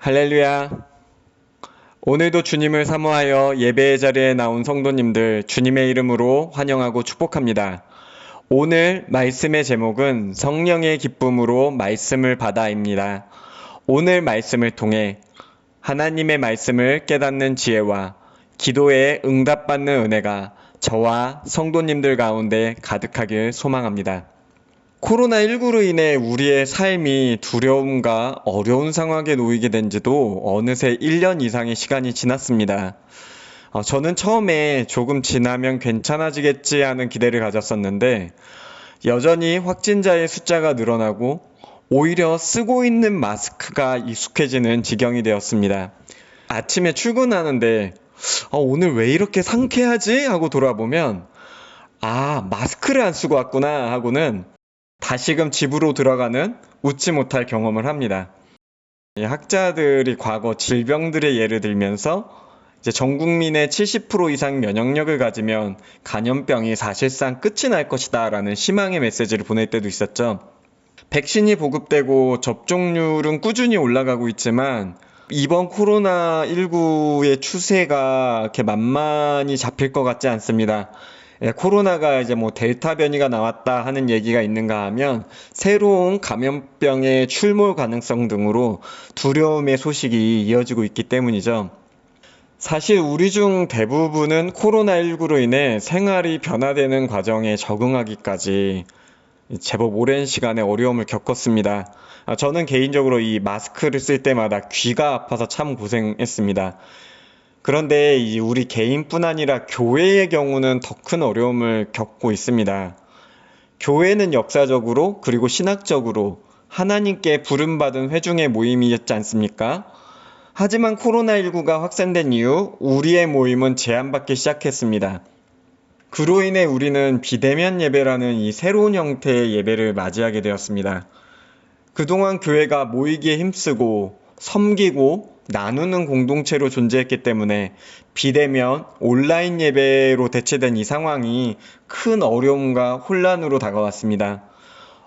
할렐루야. 오늘도 주님을 사모하여 예배의 자리에 나온 성도님들 주님의 이름으로 환영하고 축복합니다. 오늘 말씀의 제목은 성령의 기쁨으로 말씀을 받아입니다. 오늘 말씀을 통해 하나님의 말씀을 깨닫는 지혜와 기도에 응답받는 은혜가 저와 성도님들 가운데 가득하길 소망합니다. 코로나19로 인해 우리의 삶이 두려움과 어려운 상황에 놓이게 된 지도 어느새 1년 이상의 시간이 지났습니다. 저는 처음에 조금 지나면 괜찮아지겠지 하는 기대를 가졌었는데 여전히 확진자의 숫자가 늘어나고 오히려 쓰고 있는 마스크가 익숙해지는 지경이 되었습니다. 아침에 출근하는데 오늘 왜 이렇게 상쾌하지? 하고 돌아보면 마스크를 안 쓰고 왔구나 하고는 다시금 집으로 들어가는 웃지 못할 경험을 합니다. 학자들이 과거 질병들의 예를 들면서 이제 전 국민의 70% 이상 면역력을 가지면 감염병이 사실상 끝이 날 것이다 라는 희망의 메시지를 보낼 때도 있었죠. 백신이 보급되고 접종률은 꾸준히 올라가고 있지만 이번 코로나19의 추세가 이렇게 만만히 잡힐 것 같지 않습니다. 코로나가 이제 델타 변이가 나왔다 하는 얘기가 있는가 하면 새로운 감염병의 출몰 가능성 등으로 두려움의 소식이 이어지고 있기 때문이죠. 사실 우리 중 대부분은 코로나19로 인해 생활이 변화되는 과정에 적응하기까지 제법 오랜 시간의 어려움을 겪었습니다. 저는 개인적으로 이 마스크를 쓸 때마다 귀가 아파서 참 고생했습니다. 그런데 우리 개인뿐 아니라 교회의 경우는 더 큰 어려움을 겪고 있습니다. 교회는 역사적으로 그리고 신학적으로 하나님께 부름받은 회중의 모임이었지 않습니까? 하지만 코로나19가 확산된 이후 우리의 모임은 제한받기 시작했습니다. 그로 인해 우리는 비대면 예배라는 이 새로운 형태의 예배를 맞이하게 되었습니다. 그동안 교회가 모이기에 힘쓰고 섬기고 나누는 공동체로 존재했기 때문에 비대면 온라인 예배로 대체된 이 상황이 큰 어려움과 혼란으로 다가왔습니다.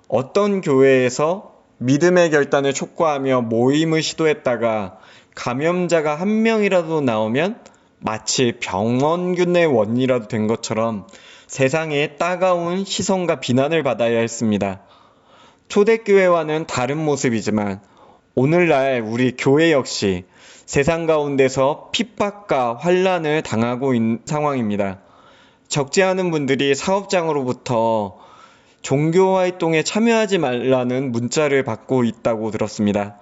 어떤 교회에서 믿음의 결단을 촉구하며 모임을 시도했다가 감염자가 한 명이라도 나오면 마치 병원균의 원인이라도 된 것처럼 세상에 따가운 시선과 비난을 받아야 했습니다. 초대교회와는 다른 모습이지만 오늘날 우리 교회 역시 세상 가운데서 핍박과 환난을 당하고 있는 상황입니다. 적지 않은 분들이 사업장으로부터 종교활동에 참여하지 말라는 문자를 받고 있다고 들었습니다.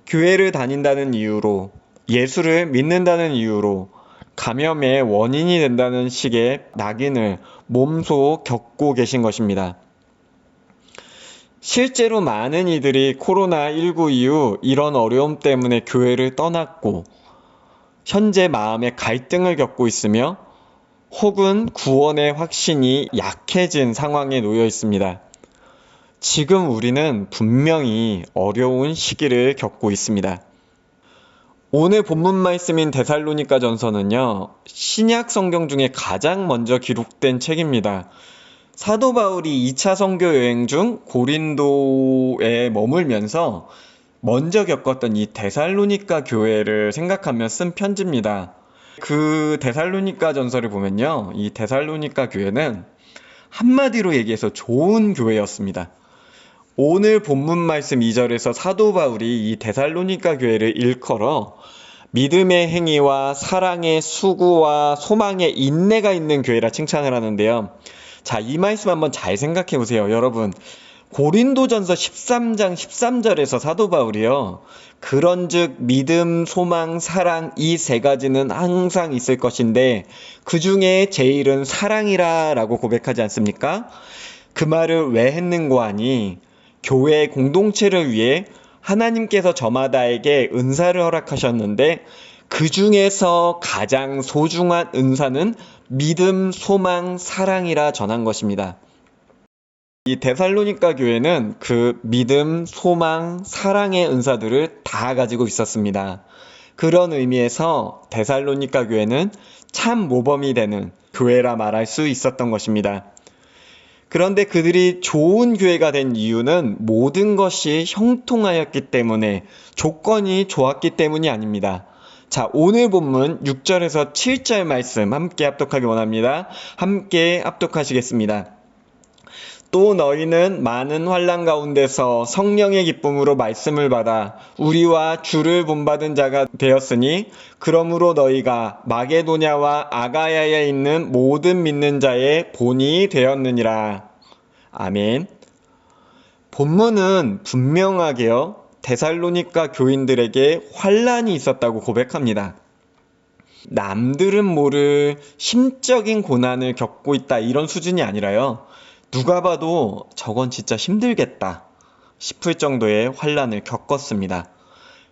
교회를 다닌다는 이유로, 예수를 믿는다는 이유로 감염의 원인이 된다는 식의 낙인을 몸소 겪고 계신 것입니다. 실제로 많은 이들이 코로나19 이후 이런 어려움 때문에 교회를 떠났고 현재 마음의 갈등을 겪고 있으며 혹은 구원의 확신이 약해진 상황에 놓여 있습니다. 지금 우리는 분명히 어려운 시기를 겪고 있습니다. 오늘 본문 말씀인 데살로니가 전서는요, 신약 성경 중에 가장 먼저 기록된 책입니다. 사도 바울이 2차 선교 여행 중 고린도에 머물면서 먼저 겪었던 이 데살로니가 교회를 생각하며 쓴 편지입니다. 그 데살로니가 전서를 보면요, 이 데살로니가 교회는 한마디로 얘기해서 좋은 교회였습니다. 오늘 본문 말씀 2절에서 사도 바울이 이 데살로니가 교회를 일컬어 믿음의 행위와 사랑의 수고와 소망의 인내가 있는 교회라 칭찬을 하는데요. 자, 이 말씀 한번 잘 생각해 보세요. 여러분, 고린도전서 13장 13절에서 사도 바울이요, 그런즉 믿음, 소망, 사랑 이 세 가지는 항상 있을 것인데 그 중에 제일은 사랑이라 라고 고백하지 않습니까? 그 말을 왜 했는고 하니 교회 공동체를 위해 하나님께서 저마다에게 은사를 허락하셨는데 그 중에서 가장 소중한 은사는 믿음, 소망, 사랑이라 전한 것입니다. 이 데살로니가 교회는 그 믿음, 소망, 사랑의 은사들을 다 가지고 있었습니다. 그런 의미에서 데살로니가 교회는 참 모범이 되는 교회라 말할 수 있었던 것입니다. 그런데 그들이 좋은 교회가 된 이유는 모든 것이 형통하였기 때문에, 조건이 좋았기 때문이 아닙니다. 자, 오늘 본문 6절에서 7절 말씀 함께 합독하기 원합니다. 함께 합독하시겠습니다. 또 너희는 많은 환난 가운데서 성령의 기쁨으로 말씀을 받아 우리와 주를 본받은 자가 되었으니, 그러므로 너희가 마게도냐와 아가야에 있는 모든 믿는 자의 본이 되었느니라. 아멘. 본문은 분명하게요, 데살로니가 교인들에게 환난이 있었다고 고백합니다. 남들은 모를 심적인 고난을 겪고 있다, 이런 수준이 아니라요, 누가 봐도 저건 진짜 힘들겠다 싶을 정도의 환난을 겪었습니다.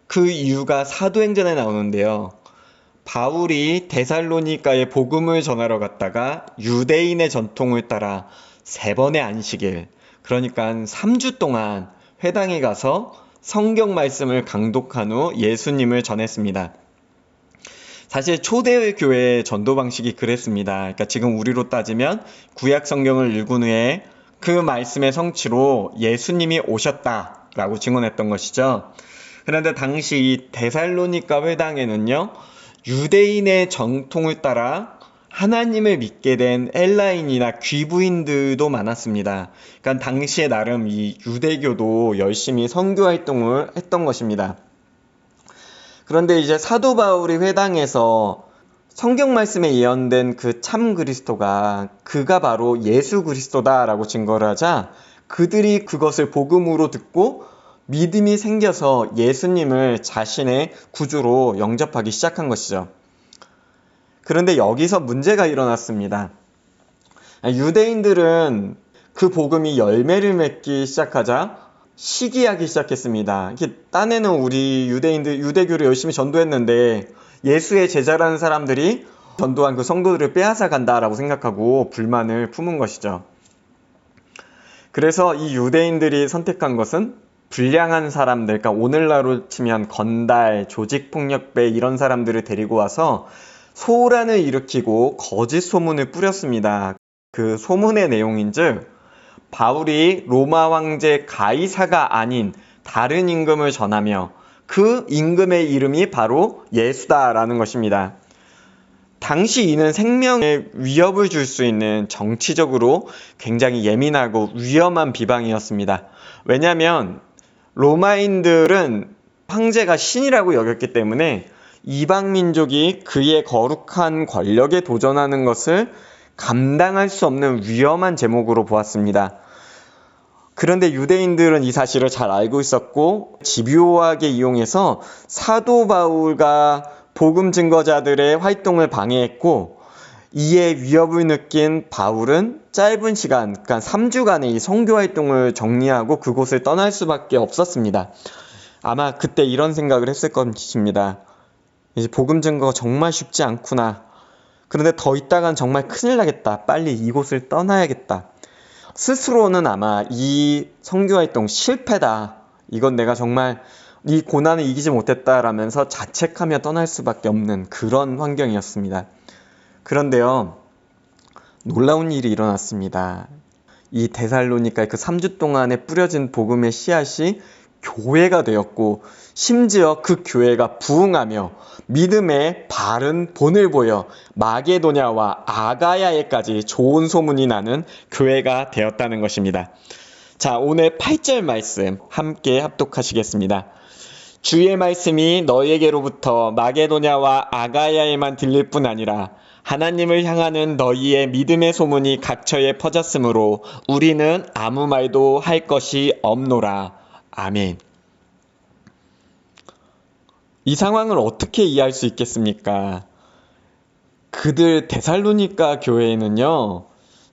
그 이유가 사도행전에 나오는데요. 바울이 데살로니가에 복음을 전하러 갔다가 유대인의 전통을 따라 3번의 안식일, 그러니까 3주 동안 회당에 가서 성경 말씀을 강독한 후 예수님을 전했습니다. 사실 초대의 교회의 전도 방식이 그랬습니다. 그러니까 지금 우리로 따지면 구약 성경을 읽은 후에 그 말씀의 성취로 예수님이 오셨다라고 증언했던 것이죠. 그런데 당시 이 데살로니가 회당에는요, 유대인의 정통을 따라 하나님을 믿게 된 헬라인이나 귀부인들도 많았습니다. 그러니까 당시에 나름 이 유대교도 열심히 선교 활동을 했던 것입니다. 그런데 이제 사도 바울이 회당에서 성경 말씀에 예언된 그 참 그리스도가, 그가 바로 예수 그리스도다라고 증거를 하자 그들이 그것을 복음으로 듣고 믿음이 생겨서 예수님을 자신의 구주로 영접하기 시작한 것이죠. 그런데 여기서 문제가 일어났습니다. 유대인들은 그 복음이 열매를 맺기 시작하자 시기하기 시작했습니다. 이렇게 딴에는 우리 유대인들 유대교를 열심히 전도했는데 예수의 제자라는 사람들이 전도한 그 성도들을 빼앗아 간다라고 생각하고 불만을 품은 것이죠. 그래서 이 유대인들이 선택한 것은 불량한 사람들, 그러니까 오늘날로 치면 건달, 조직폭력배 이런 사람들을 데리고 와서 소란을 일으키고 거짓 소문을 뿌렸습니다. 그 소문의 내용인즉 바울이 로마 황제 가이사가 아닌 다른 임금을 전하며 그 임금의 이름이 바로 예수다라는 것입니다. 당시 이는 생명에 위협을 줄 수 있는 정치적으로 굉장히 예민하고 위험한 비방이었습니다. 왜냐하면 로마인들은 황제가 신이라고 여겼기 때문에 이방 민족이 그의 거룩한 권력에 도전하는 것을 감당할 수 없는 위험한 제목으로 보았습니다. 그런데 유대인들은 이 사실을 잘 알고 있었고 집요하게 이용해서 사도 바울과 복음 증거자들의 활동을 방해했고, 이에 위협을 느낀 바울은 짧은 시간, 그러니까 3주간의 이 선교 활동을 정리하고 그곳을 떠날 수밖에 없었습니다. 아마 그때 이런 생각을 했을 것입니다. 이제 복음 증거가 정말 쉽지 않구나. 그런데 더 있다간 정말 큰일 나겠다. 빨리 이곳을 떠나야겠다. 스스로는 아마 이 선교 활동 실패다. 이건 내가 정말 이 고난을 이기지 못했다라면서 자책하며 떠날 수밖에 없는 그런 환경이었습니다. 그런데요, 놀라운 일이 일어났습니다. 이 데살로니가의 그 3주 동안에 뿌려진 복음의 씨앗이 교회가 되었고, 심지어 그 교회가 부흥하며 믿음의 바른 본을 보여 마게도냐와 아가야에까지 좋은 소문이 나는 교회가 되었다는 것입니다. 자, 오늘 8절 말씀 함께 합독하시겠습니다. 주의 말씀이 너희에게로부터 마게도냐와 아가야에만 들릴 뿐 아니라 하나님을 향하는 너희의 믿음의 소문이 각처에 퍼졌으므로 우리는 아무 말도 할 것이 없노라. 아멘. 이 상황을 어떻게 이해할 수 있겠습니까? 그들 데살로니가 교회에는요,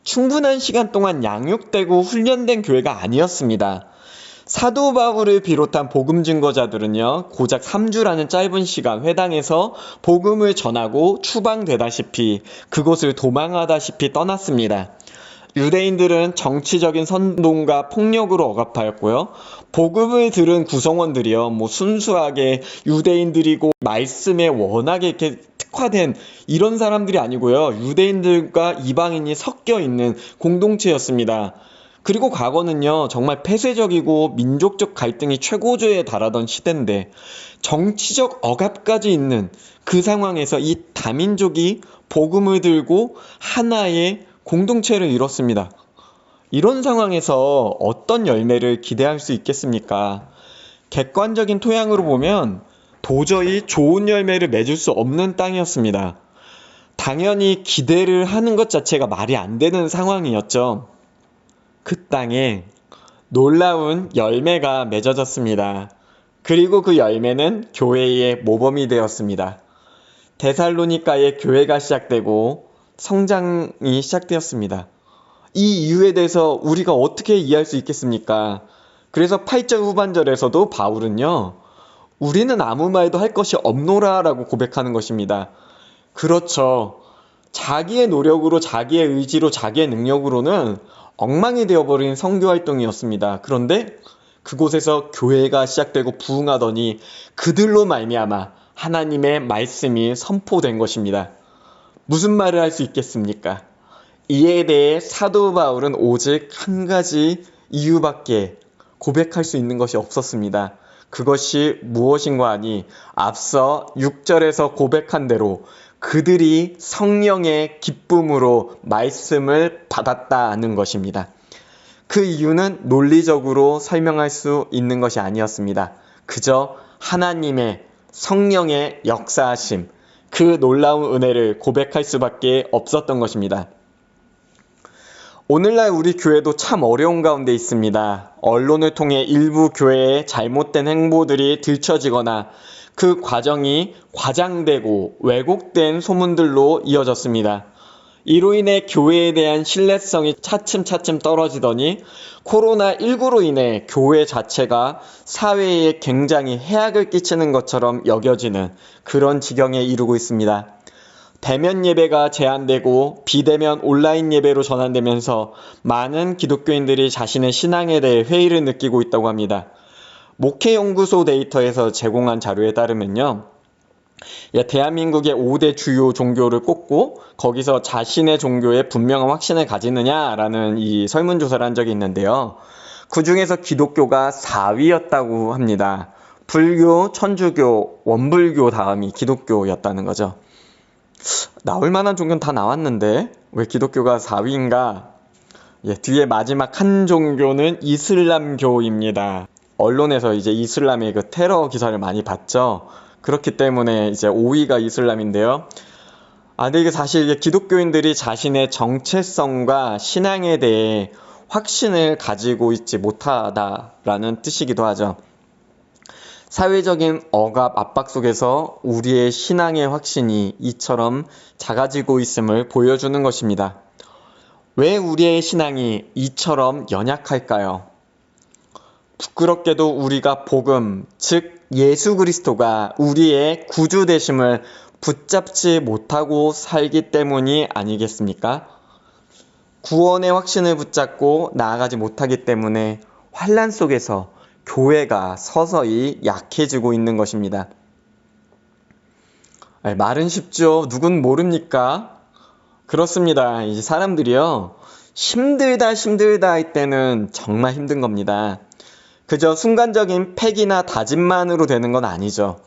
충분한 시간 동안 양육되고 훈련된 교회가 아니었습니다. 사도 바울을 비롯한 복음 증거자들은요, 고작 3주라는 짧은 시간 회당에서 복음을 전하고 추방되다시피 그곳을 도망하다시피 떠났습니다. 유대인들은 정치적인 선동과 폭력으로 억압하였고요. 복음을 들은 구성원들이요, 순수하게 유대인들이고 말씀에 워낙에 이렇게 특화된 이런 사람들이 아니고요. 유대인들과 이방인이 섞여 있는 공동체였습니다. 그리고 과거는요, 정말 폐쇄적이고 민족적 갈등이 최고조에 달하던 시대인데 정치적 억압까지 있는 그 상황에서 이 다민족이 복음을 들고 하나의 공동체를 이뤘습니다. 이런 상황에서 어떤 열매를 기대할 수 있겠습니까? 객관적인 토양으로 보면 도저히 좋은 열매를 맺을 수 없는 땅이었습니다. 당연히 기대를 하는 것 자체가 말이 안 되는 상황이었죠. 그 땅에 놀라운 열매가 맺어졌습니다. 그리고 그 열매는 교회의 모범이 되었습니다. 데살로니가의 교회가 시작되고 성장이 시작되었습니다. 이 이유에 대해서 우리가 어떻게 이해할 수 있겠습니까? 그래서 8절 후반절에서도 바울은요, 우리는 아무 말도 할 것이 없노라 라고 고백하는 것입니다. 그렇죠. 자기의 노력으로, 자기의 의지로, 자기의 능력으로는 엉망이 되어버린 선교활동이었습니다. 그런데 그곳에서 교회가 시작되고 부흥하더니 그들로 말미암아 하나님의 말씀이 선포된 것입니다. 무슨 말을 할 수 있겠습니까? 이에 대해 사도 바울은 오직 한 가지 이유밖에 고백할 수 있는 것이 없었습니다. 그것이 무엇인가 하니 앞서 6절에서 고백한 대로 그들이 성령의 기쁨으로 말씀을 받았다는 것입니다. 그 이유는 논리적으로 설명할 수 있는 것이 아니었습니다. 그저 하나님의 성령의 역사하심, 그 놀라운 은혜를 고백할 수밖에 없었던 것입니다. 오늘날 우리 교회도 참 어려운 가운데 있습니다. 언론을 통해 일부 교회의 잘못된 행보들이 들춰지거나 그 과정이 과장되고 왜곡된 소문들로 이어졌습니다. 이로 인해 교회에 대한 신뢰성이 차츰차츰 떨어지더니 코로나19로 인해 교회 자체가 사회에 굉장히 해악을 끼치는 것처럼 여겨지는 그런 지경에 이르고 있습니다. 대면 예배가 제한되고 비대면 온라인 예배로 전환되면서 많은 기독교인들이 자신의 신앙에 대해 회의를 느끼고 있다고 합니다. 목회연구소 데이터에서 제공한 자료에 따르면요, 대한민국의 5대 주요 종교를 꼽고 거기서 자신의 종교에 분명한 확신을 가지느냐라는 이 설문조사를 한 적이 있는데요. 그 중에서 기독교가 4위였다고 합니다. 불교, 천주교, 원불교 다음이 기독교였다는 거죠. 나올 만한 종교는 다 나왔는데 왜 기독교가 4위인가? 뒤에 마지막 한 종교는 이슬람교입니다. 언론에서 이제 이슬람의 그 테러 기사를 많이 봤죠. 그렇기 때문에 이제 5위가 이슬람인데요. 근데 이게 사실 기독교인들이 자신의 정체성과 신앙에 대해 확신을 가지고 있지 못하다라는 뜻이기도 하죠. 사회적인 억압, 압박 속에서 우리의 신앙의 확신이 이처럼 작아지고 있음을 보여주는 것입니다. 왜 우리의 신앙이 이처럼 연약할까요? 부끄럽게도 우리가 복음, 즉 예수 그리스도가 우리의 구주 되심을 붙잡지 못하고 살기 때문이 아니겠습니까? 구원의 확신을 붙잡고 나아가지 못하기 때문에 환난 속에서 교회가 서서히 약해지고 있는 것입니다. 말은 쉽죠. 누군 모릅니까? 그렇습니다. 이제 사람들이요, 힘들다 할 때는 정말 힘든 겁니다. 그저 순간적인 패기나 다짐만으로 되는 건 아니죠.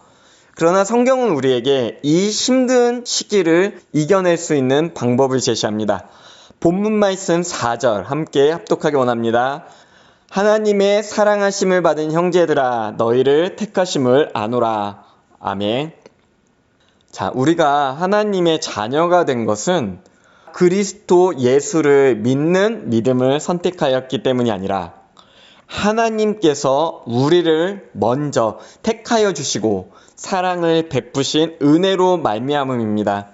그러나 성경은 우리에게 이 힘든 시기를 이겨낼 수 있는 방법을 제시합니다. 본문 말씀 4절 함께 합독하기 원합니다. 하나님의 사랑하심을 받은 형제들아 너희를 택하심을 아노라. 아멘. 자, 우리가 하나님의 자녀가 된 것은 그리스도 예수를 믿는 믿음을 선택하였기 때문이 아니라 하나님께서 우리를 먼저 택하여 주시고 사랑을 베푸신 은혜로 말미암음입니다.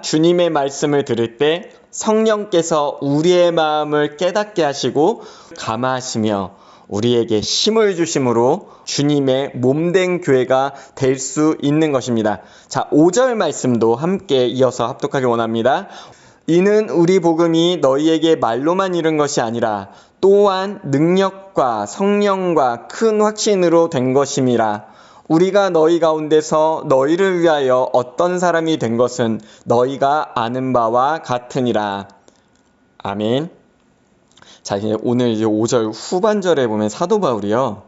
주님의 말씀을 들을 때 성령께서 우리의 마음을 깨닫게 하시고 감화하시며 우리에게 힘을 주심으로 주님의 몸된 교회가 될 수 있는 것입니다. 자, 5절 말씀도 함께 이어서 합독하기 원합니다. 이는 우리 복음이 너희에게 말로만 이른 것이 아니라 또한 능력과 성령과 큰 확신으로 된 것임이라. 우리가 너희 가운데서 너희를 위하여 어떤 사람이 된 것은 너희가 아는 바와 같으니라. 아멘. 자, 이제 오늘 5절 후반절에 보면 사도 바울이요.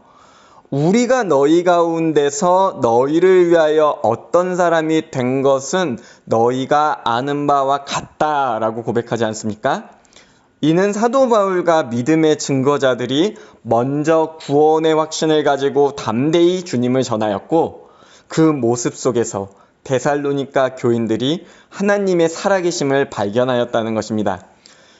우리가 너희 가운데서 너희를 위하여 어떤 사람이 된 것은 너희가 아는 바와 같다라고 고백하지 않습니까? 이는 사도 바울과 믿음의 증거자들이 먼저 구원의 확신을 가지고 담대히 주님을 전하였고, 그 모습 속에서 데살로니가 교인들이 하나님의 살아계심을 발견하였다는 것입니다.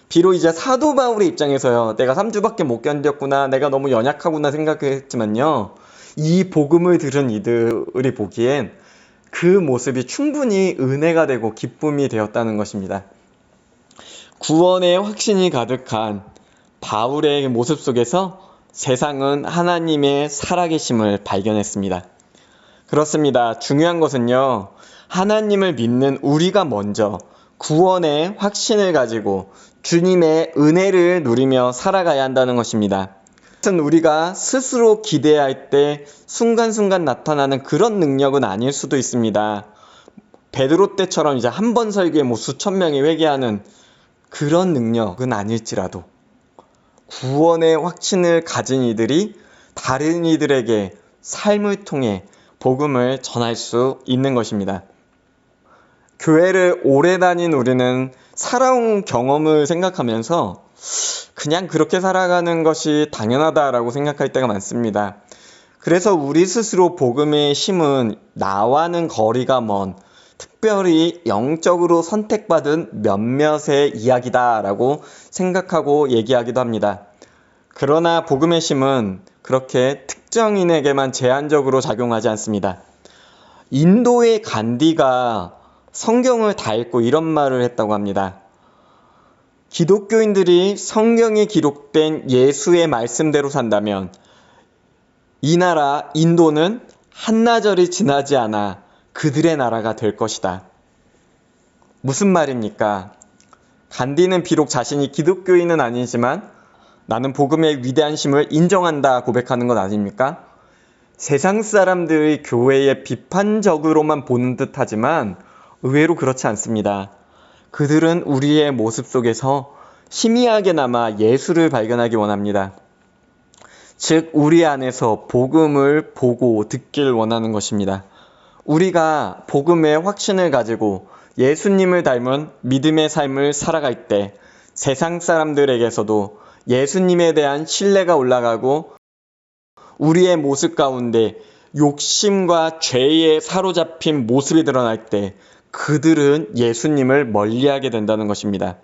비록 이제 사도 바울의 입장에서요, 내가 3주밖에 못 견뎠구나, 내가 너무 연약하구나 생각했지만요, 이 복음을 들은 이들이 보기엔 그 모습이 충분히 은혜가 되고 기쁨이 되었다는 것입니다. 구원의 확신이 가득한 바울의 모습 속에서 세상은 하나님의 살아계심을 발견했습니다. 그렇습니다. 중요한 것은요, 하나님을 믿는 우리가 먼저 구원의 확신을 가지고 주님의 은혜를 누리며 살아가야 한다는 것입니다. 우리가 스스로 기대할 때 순간순간 나타나는 그런 능력은 아닐 수도 있습니다. 베드로 때처럼 이제 한 번 설교에 수천 명이 회개하는 그런 능력은 아닐지라도 구원의 확신을 가진 이들이 다른 이들에게 삶을 통해 복음을 전할 수 있는 것입니다. 교회를 오래 다닌 우리는 살아온 경험을 생각하면서 그냥 그렇게 살아가는 것이 당연하다라고 생각할 때가 많습니다. 그래서 우리 스스로 복음의 힘은 나와는 거리가 먼 특별히 영적으로 선택받은 몇몇의 이야기다라고 생각하고 얘기하기도 합니다. 그러나 복음의 힘은 그렇게 특정인에게만 제한적으로 작용하지 않습니다. 인도의 간디가 성경을 다 읽고 이런 말을 했다고 합니다. 기독교인들이 성경에 기록된 예수의 말씀대로 산다면 이 나라 인도는 한나절이 지나지 않아 그들의 나라가 될 것이다. 무슨 말입니까? 간디는 비록 자신이 기독교인은 아니지만 나는 복음의 위대한 힘을 인정한다 고백하는 것 아닙니까? 세상 사람들이 교회에 비판적으로만 보는 듯 하지만 의외로 그렇지 않습니다. 그들은 우리의 모습 속에서 희미하게나마 예수를 발견하기 원합니다. 즉 우리 안에서 복음을 보고 듣길 원하는 것입니다. 우리가 복음의 확신을 가지고 예수님을 닮은 믿음의 삶을 살아갈 때 세상 사람들에게서도 예수님에 대한 신뢰가 올라가고 우리의 모습 가운데 욕심과 죄에 사로잡힌 모습이 드러날 때 그들은 예수님을 멀리하게 된다는 것입니다.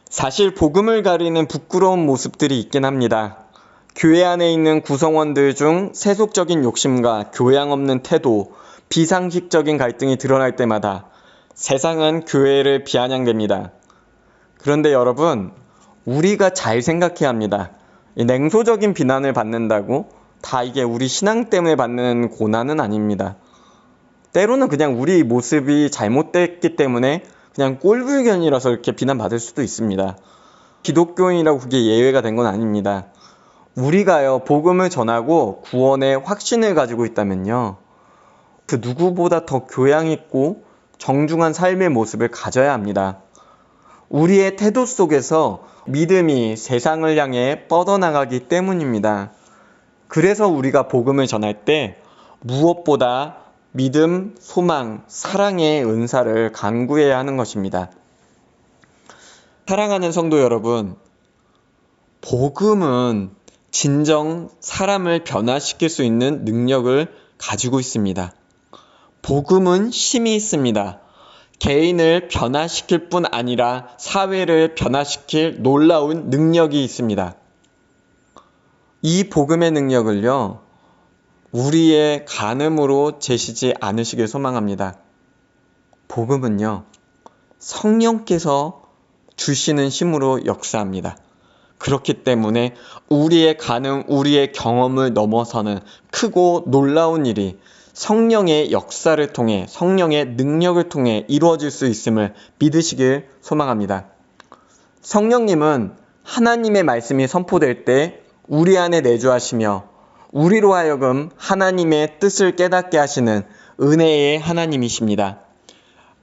사실 복음을 가리는 부끄러운 모습들이 있긴 합니다. 교회 안에 있는 구성원들 중 세속적인 욕심과 교양 없는 태도, 비상식적인 갈등이 드러날 때마다 세상은 교회를 비아냥댑니다. 그런데 여러분, 우리가 잘 생각해야 합니다. 냉소적인 비난을 받는다고 다 이게 우리 신앙 때문에 받는 고난은 아닙니다. 때로는 그냥 우리 모습이 잘못됐기 때문에 그냥 꼴불견이라서 이렇게 비난받을 수도 있습니다. 기독교인이라고 그게 예외가 된 건 아닙니다. 우리가요, 복음을 전하고 구원의 확신을 가지고 있다면요, 그 누구보다 더 교양 있고 정중한 삶의 모습을 가져야 합니다. 우리의 태도 속에서 믿음이 세상을 향해 뻗어나가기 때문입니다. 그래서 우리가 복음을 전할 때 무엇보다 믿음, 소망, 사랑의 은사를 간구해야 하는 것입니다. 사랑하는 성도 여러분, 복음은 진정 사람을 변화시킬 수 있는 능력을 가지고 있습니다. 복음은 힘이 있습니다. 개인을 변화시킬 뿐 아니라 사회를 변화시킬 놀라운 능력이 있습니다. 이 복음의 능력을요, 우리의 간음으로 재시지 않으시길 소망합니다. 복음은요, 성령께서 주시는 힘으로 역사합니다. 그렇기 때문에 우리의 간음, 우리의 경험을 넘어서는 크고 놀라운 일이 성령의 역사를 통해, 성령의 능력을 통해 이루어질 수 있음을 믿으시길 소망합니다. 성령님은 하나님의 말씀이 선포될 때 우리 안에 내주하시며 우리로 하여금 하나님의 뜻을 깨닫게 하시는 은혜의 하나님이십니다.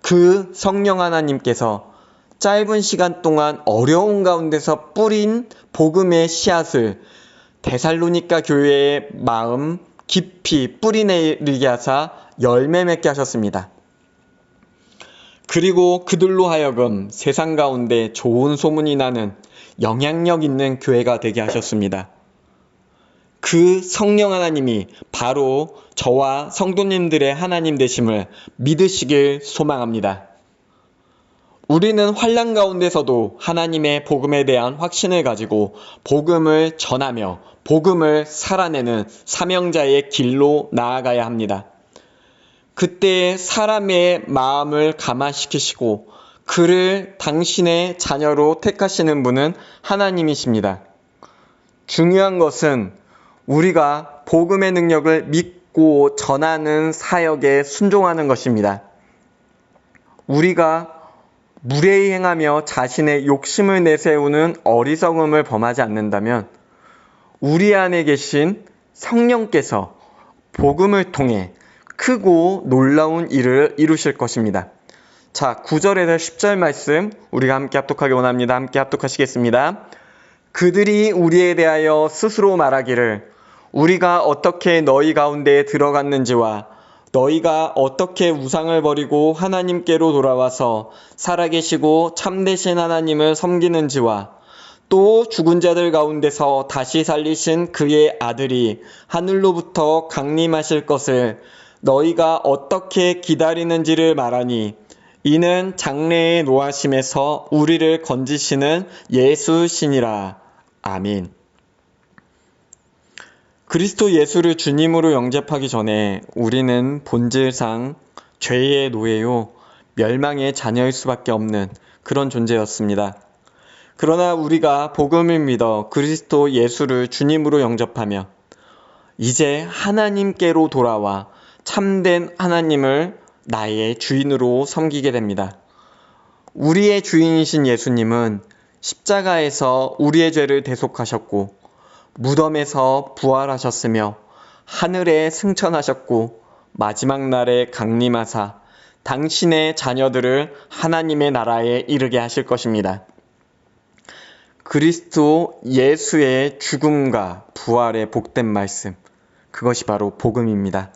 그 성령 하나님께서 짧은 시간 동안 어려운 가운데서 뿌린 복음의 씨앗을 데살로니가 교회의 마음 깊이 뿌리내리게 하사 열매 맺게 하셨습니다. 그리고 그들로 하여금 세상 가운데 좋은 소문이 나는 영향력 있는 교회가 되게 하셨습니다. 그 성령 하나님이 바로 저와 성도님들의 하나님 되심을 믿으시길 소망합니다. 우리는 환난 가운데서도 하나님의 복음에 대한 확신을 가지고 복음을 전하며 복음을 살아내는 사명자의 길로 나아가야 합니다. 그때 사람의 마음을 감화시키시고 그를 당신의 자녀로 택하시는 분은 하나님이십니다. 중요한 것은 우리가 복음의 능력을 믿고 전하는 사역에 순종하는 것입니다. 우리가 무례히 행하며 자신의 욕심을 내세우는 어리석음을 범하지 않는다면 우리 안에 계신 성령께서 복음을 통해 크고 놀라운 일을 이루실 것입니다. 자, 9절에서 10절 말씀 우리가 함께 합독하기 원합니다. 함께 합독하시겠습니다. 그들이 우리에 대하여 스스로 말하기를 우리가 어떻게 너희 가운데에 들어갔는지와 너희가 어떻게 우상을 버리고 하나님께로 돌아와서 살아계시고 참되신 하나님을 섬기는지와 또 죽은 자들 가운데서 다시 살리신 그의 아들이 하늘로부터 강림하실 것을 너희가 어떻게 기다리는지를 말하니 이는 장래의 노하심에서 우리를 건지시는 예수시니라. 아멘. 그리스도 예수를 주님으로 영접하기 전에 우리는 본질상 죄의 노예요, 멸망의 자녀일 수밖에 없는 그런 존재였습니다. 그러나 우리가 복음을 믿어 그리스도 예수를 주님으로 영접하며 이제 하나님께로 돌아와 참된 하나님을 나의 주인으로 섬기게 됩니다. 우리의 주인이신 예수님은 십자가에서 우리의 죄를 대속하셨고 무덤에서 부활하셨으며 하늘에 승천하셨고 마지막 날에 강림하사 당신의 자녀들을 하나님의 나라에 이르게 하실 것입니다. 그리스도 예수의 죽음과 부활의 복된 말씀, 그것이 바로 복음입니다.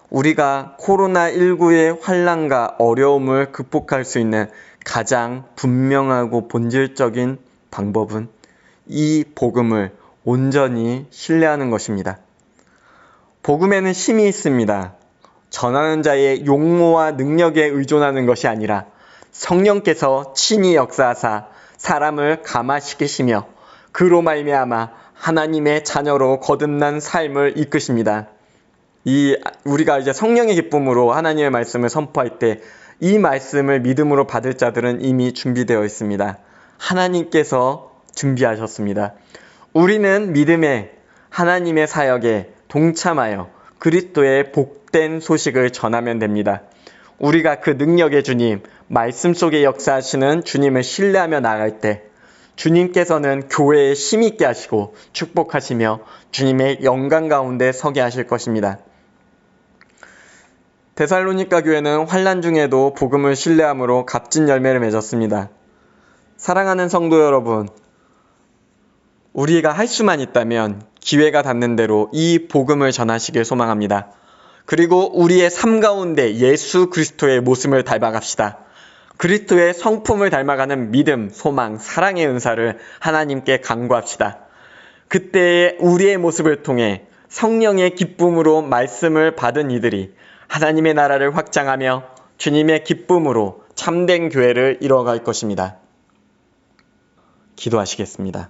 우리가 코로나19의 환난과 어려움을 극복할 수 있는 가장 분명하고 본질적인 방법은 이 복음을 온전히 신뢰하는 것입니다. 복음에는 힘이 있습니다. 전하는 자의 용모와 능력에 의존하는 것이 아니라 성령께서 친히 역사하사 사람을 감화시키시며 그로 말미암아 하나님의 자녀로 거듭난 삶을 이끄십니다. 우리가 이제 성령의 기쁨으로 하나님의 말씀을 선포할 때 이 말씀을 믿음으로 받을 자들은 이미 준비되어 있습니다. 하나님께서 준비하셨습니다. 우리는 믿음에 하나님의 사역에 동참하여 그리스도의 복된 소식을 전하면 됩니다. 우리가 그 능력의 주님, 말씀 속에 역사하시는 주님을 신뢰하며 나아갈 때 주님께서는 교회에 힘있게 하시고 축복하시며 주님의 영광 가운데 서게 하실 것입니다. 데살로니가 교회는 환난 중에도 복음을 신뢰함으로 값진 열매를 맺었습니다. 사랑하는 성도 여러분, 우리가 할 수만 있다면 기회가 닿는 대로 이 복음을 전하시길 소망합니다. 그리고 우리의 삶 가운데 예수 그리스도의 모습을 닮아갑시다. 그리스도의 성품을 닮아가는 믿음, 소망, 사랑의 은사를 하나님께 간구합시다. 그때의 우리의 모습을 통해 성령의 기쁨으로 말씀을 받은 이들이 하나님의 나라를 확장하며 주님의 기쁨으로 참된 교회를 이뤄갈 것입니다. 기도하시겠습니다.